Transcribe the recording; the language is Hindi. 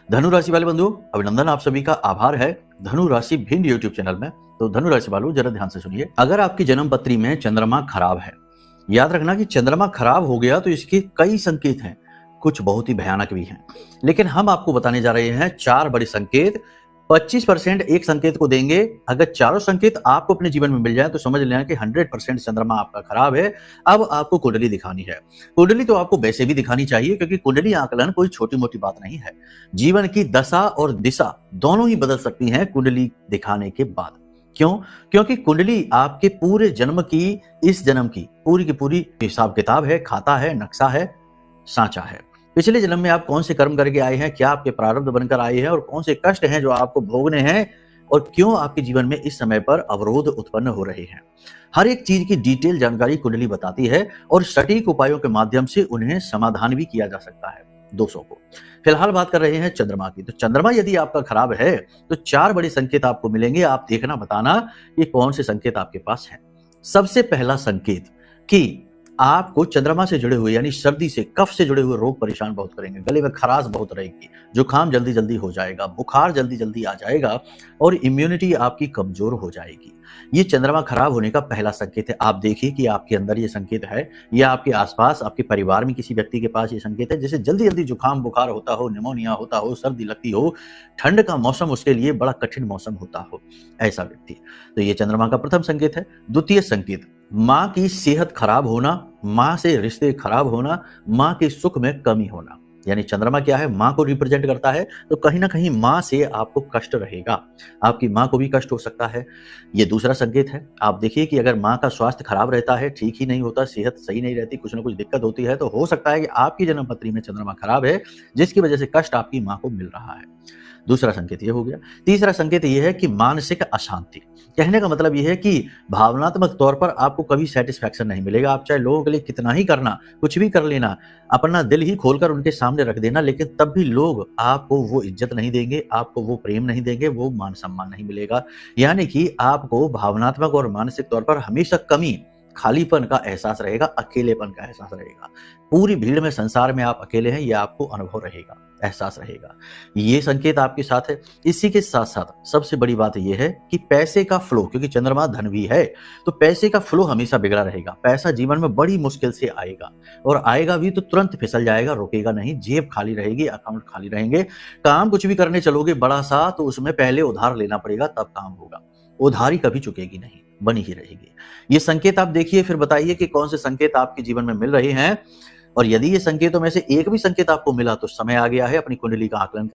धनु राशि वाले बंधु, अभिनंदन, आप सभी का आभार है धनु राशि भिन्न यूट्यूब चैनल में। तो धनु राशि वालों, जरा ध्यान से सुनिए। अगर आपकी जन्म पत्री में चंद्रमा खराब है, याद रखना कि चंद्रमा खराब हो गया तो इसके कई संकेत हैं, कुछ बहुत ही भयानक भी हैं, लेकिन हम आपको बताने जा रहे हैं 4 बड़े संकेत। 25% एक संकेत को देंगे। अगर चारों संकेत आपको अपने जीवन में मिल जाए तो समझ लेना कि 100% चंद्रमा आपका खराब है। अब आपको कुंडली दिखानी है। कुंडली तो आपको वैसे भी दिखानी चाहिए, क्योंकि कुंडली आकलन कोई छोटी मोटी बात नहीं है। जीवन की दशा और दिशा दोनों ही बदल सकती हैं कुंडली दिखाने के बाद। क्यों? क्योंकि कुंडली आपके पूरे जन्म की, इस जन्म की पूरी हिसाब किताब है, खाता है, नक्शा है, सांचा है। पिछले जन्म में आप कौन से कर्म करके आए हैं, क्या आपके प्रारब्ध बनकर आए हैं, और कौन से कष्ट हैं जो आपको भोगने हैं, और क्यों आपके जीवन में इस समय पर अवरोध उत्पन्न हो रहे हैं। हर एक चीज की डिटेल जानकारी कुंडली बताती है, और सटीक उपायों के माध्यम से उन्हें समाधान भी किया जा सकता है दोषों को। फिलहाल बात कर रहे हैं चंद्रमा की। तो चंद्रमा यदि आपका खराब है तो 4 बड़े संकेत आपको मिलेंगे। आप देखना, बताना ये कौन से संकेत आपके पास है। सबसे पहला संकेत कि आपको चंद्रमा से जुड़े हुए, यानी सर्दी से, कफ से जुड़े हुए रोग परेशान बहुत करेंगे। गले में खराश बहुत रहेगी, जुकाम जल्दी जल्दी हो जाएगा, बुखार जल्दी जल्दी आ जाएगा, और इम्यूनिटी आपकी कमजोर हो जाएगी। ये चंद्रमा खराब होने का पहला संकेत है। आप देखिए कि आपके अंदर ये संकेत है, या आपके आसपास, आपके परिवार में किसी व्यक्ति के पास ये संकेत है, जैसे जल्दी जल्दी जुकाम बुखार होता हो, निमोनिया होता हो, सर्दी लगती हो, ठंड का मौसम उसके लिए बड़ा कठिन मौसम होता हो, ऐसा व्यक्ति। तो ये चंद्रमा का प्रथम संकेत है। द्वितीय संकेत, माँ की सेहत खराब होना, माँ से रिश्ते खराब होना, माँ के सुख में कमी होना। यानी चंद्रमा क्या है? माँ को रिप्रेजेंट करता है, तो कहीं ना कहीं माँ से आपको कष्ट रहेगा, आपकी माँ को भी कष्ट हो सकता है। ये दूसरा संकेत है। आप देखिए कि अगर माँ का स्वास्थ्य खराब रहता है, ठीक ही नहीं होता, सेहत सही नहीं रहती, कुछ ना कुछ दिक्कत होती है, तो हो सकता है कि आपकी जन्म पत्री में चंद्रमा खराब है, जिसकी वजह से कष्ट आपकी माँ को मिल रहा है। दूसरा संकेत ये हो गया। तीसरा संकेत ये है कि मानसिक अशांति। कहने का मतलब ये है कि भावनात्मक तौर पर आपको कभी सेटिस्फैक्शन नहीं मिलेगा। आप चाहे लोगों के लिए कितना ही करना, कुछ भी कर लेना, अपना दिल ही खोलकर उनके सामने रख देना, लेकिन तब भी लोग आपको वो इज्जत नहीं देंगे, आपको वो प्रेम नहीं देंगे, वो मान सम्मान नहीं मिलेगा। यानी कि आपको भावनात्मक और मानसिक तौर पर हमेशा कमी, खालीपन का एहसास रहेगा, अकेलेपन का एहसास रहेगा। पूरी भीड़ में, संसार में आप अकेले हैं, यह आपको अनुभव रहेगा, एहसास रहेगा। ये संकेत आपके साथ है। इसी के साथ साथ सबसे बड़ी बात यह है कि पैसे का फ्लो, क्योंकि चंद्रमा धन भी है, तो पैसे का फ्लो हमेशा बिगड़ा रहेगा। पैसा जीवन में बड़ी मुश्किल से आएगा, और आएगा भी तो तुरंत फिसल जाएगा, रुकेगा नहीं। जेब खाली रहेगी, अकाउंट खाली रहेंगे। काम कुछ भी करने चलोगे बड़ा सा, तो उसमें पहले उधार लेना पड़ेगा, तब काम होगा। उधारी कभी चुकेगी नहीं, बनी ही रहेगी। ये संकेत आप देखिए, फिर बताइए कि कौन से संकेत आपके जीवन में मिल रहे हैं। और यदि ये संकेतों में से एक भी संकेत आपको मिला तो समय आ गया है अपनी कुंडली का आकलन